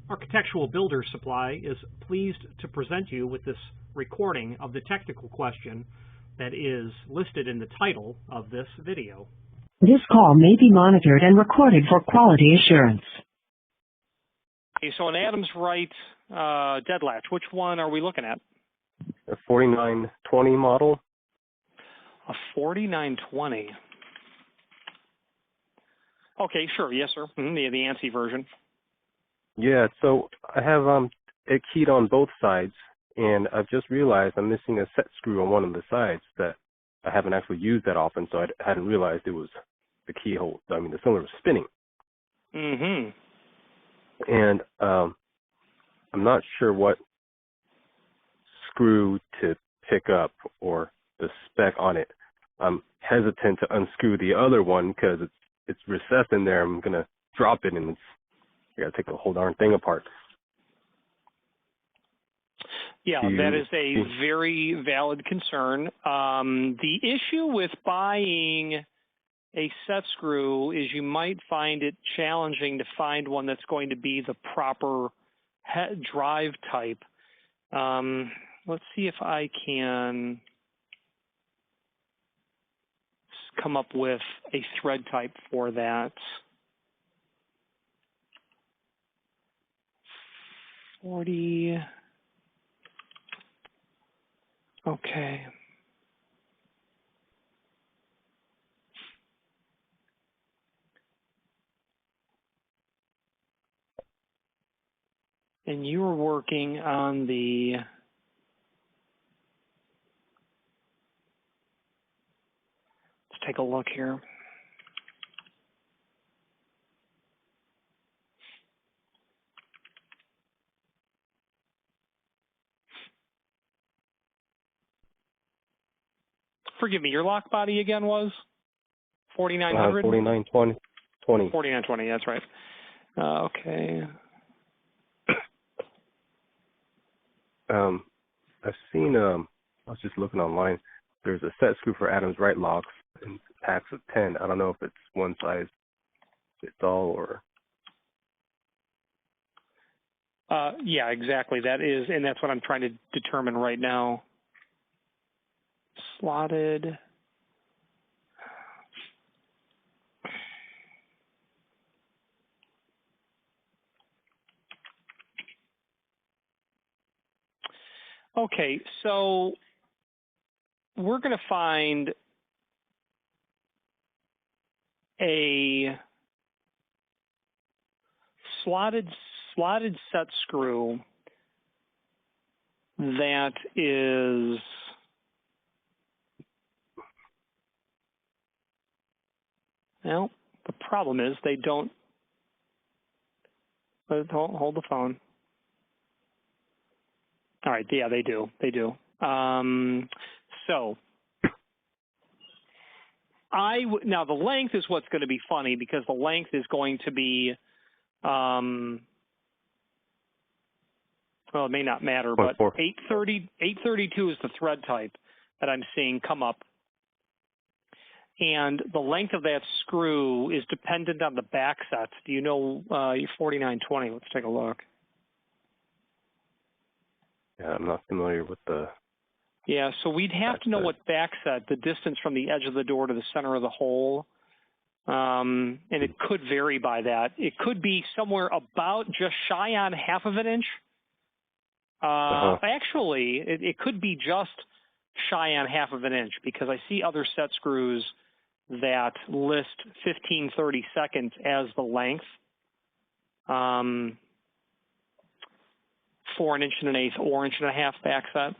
Architectural Builder Supply is pleased to present you with this recording of the technical question that is listed in the title of this video. This call may be monitored and recorded for quality assurance. Okay, so an Adams Rite dead latch, which one are we looking at? A 4920 model. A 4920. Okay, sure, yes, sir. The ANSI version. Yeah, so I have it keyed on both sides, and I've just realized I'm missing a set screw on one of the sides that I haven't actually used that often, so I hadn't realized it was the keyhole. I mean, the cylinder was spinning. Mm-hmm. And I'm not sure what screw to pick up or the spec on it. I'm hesitant to unscrew the other one because it's recessed in there. I'm gonna drop it and I gotta take the whole darn thing apart. Yeah, that is a very valid concern. The issue with buying a set screw is you might find it challenging to find one that's going to be the proper drive type. Let's see if I can come up with a thread type for that. 40. Okay. And you were working on the let's take a look here. Forgive me, your lock body again was 4900? 4920. 4920, that's right. Okay. I've seen, I was just looking online, there's a set screw for Adams Rite locks in packs of 10. I don't know if it's one size fits all or... Yeah, exactly. That is, and that's what I'm trying to determine right now. Slotted. Okay, so we're going to find a slotted set screw that is well, the problem is they don't hold the phone. All right, yeah, they do. They do. So now the length is what's going to be funny because the length is going to be, well, it may not matter, but 832 is the thread type that I'm seeing come up. And the length of that screw is dependent on the back set. Do you know your 4920? Let's take a look. Yeah, I'm not familiar with the... Yeah, so we'd have to know what back set, the distance from the edge of the door to the center of the hole. And it could vary by that. It could be somewhere about just shy on half of an inch. Actually, it could be just shy on half of an inch because I see other set screws that list 15/32 as the length for an 1.125" or 1.5" back set.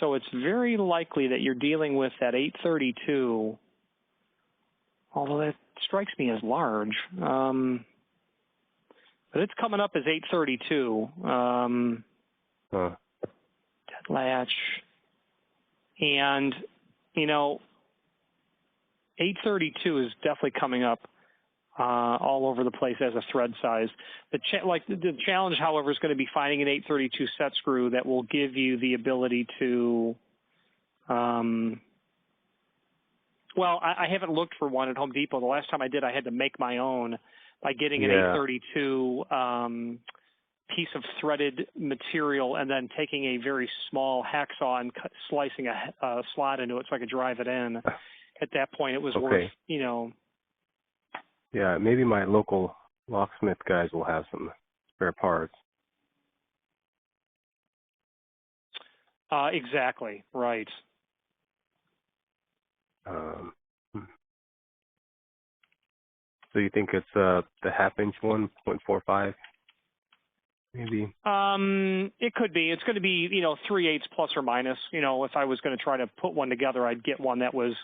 So it's very likely that you're dealing with that 832, although that strikes me as large. But it's coming up as 832. Dead latch. And, you know, 832 is definitely coming up all over the place as a thread size. The challenge, however, is going to be finding an 832 set screw that will give you the ability to, well, I haven't looked for one at Home Depot. The last time I did, I had to make my own by getting an 832 piece of threaded material and then taking a very small hacksaw and slicing a slot into it so I could drive it in. At that point, it was worth, Yeah, maybe my local locksmith guys will have some spare parts. Exactly, right. So you think it's the half-inch one, 0.45, maybe? It could be. It's going to be, 3/8 plus or minus. If I was going to try to put one together, I'd get one that was,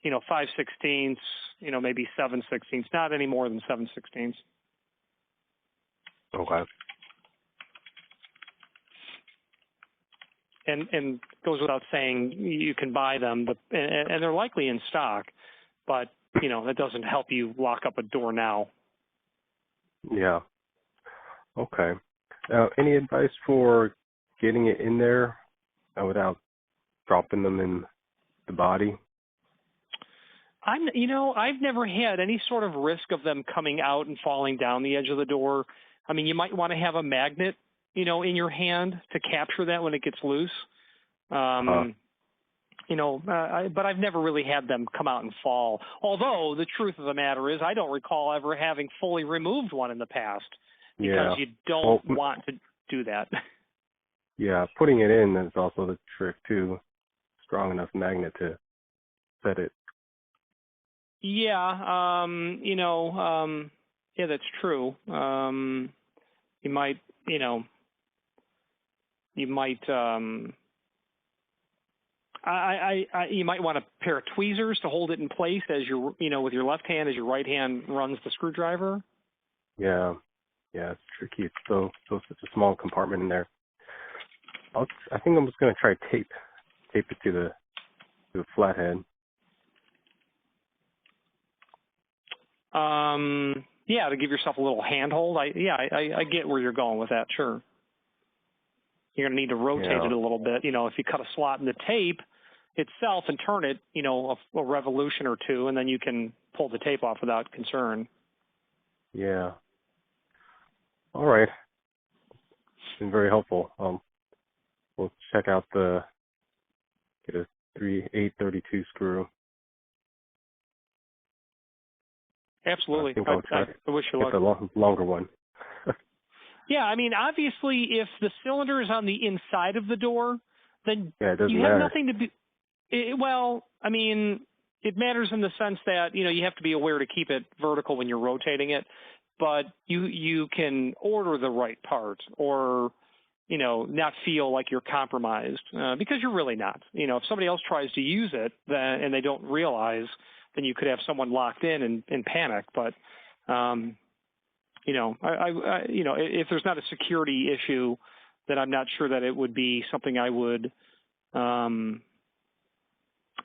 5/16, maybe 7/16, not any more than 7/16. Okay. And goes without saying, you can buy them, but and they're likely in stock, but that doesn't help you lock up a door now. Yeah. Okay. Any advice for getting it in there without dropping them in the body? I've never had any sort of risk of them coming out and falling down the edge of the door. I mean, you might want to have a magnet, in your hand to capture that when it gets loose. But I've never really had them come out and fall. Although the truth of the matter is, I don't recall ever having fully removed one in the past because you don't want to do that. Yeah, putting it in is also the trick too. Strong enough magnet to set it. Yeah, yeah, that's true. You might you might want a pair of tweezers to hold it in place as with your left hand as your right hand runs the screwdriver. Yeah, it's tricky. It's so such a small compartment in there. I think I'm just gonna try tape it to the flathead. Yeah, to give yourself a little handhold. I get where you're going with that. Sure. You're going to need to rotate it a little bit. If you cut a slot in the tape itself and turn it, a revolution or two, and then you can pull the tape off without concern. Yeah. All right. It's been very helpful. We'll check out get a 832 screw. Absolutely. I think I'll try I wish you luck. Get the longer one. Yeah, I mean, obviously, if the cylinder is on the inside of the door, then you have nothing to be. I mean, it matters in the sense that you have to be aware to keep it vertical when you're rotating it, but you can order the right part or not feel like you're compromised because you're really not. If somebody else tries to use it and they don't realize, then you could have someone locked in and panic. But if there's not a security issue, then I'm not sure that it would be something I would go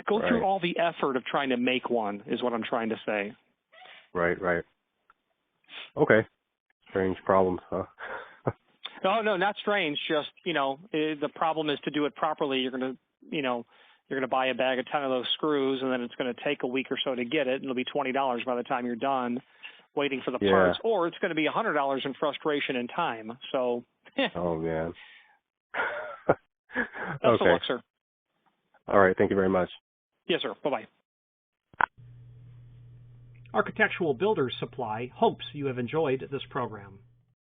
through all the effort of trying to make one, is what I'm trying to say. Right. Okay. Strange problems, huh? No, not strange. Just, the problem is to do it properly. You're going to buy a bag of 10 of those screws, and then it's going to take a week or so to get it, and it'll be $20 by the time you're done waiting for the parts, or it's going to be $100 in frustration and time. So, oh man. That's the luck, sir. All right. Thank you very much. Yes, sir. Bye-bye. Architectural Builders Supply hopes you have enjoyed this program.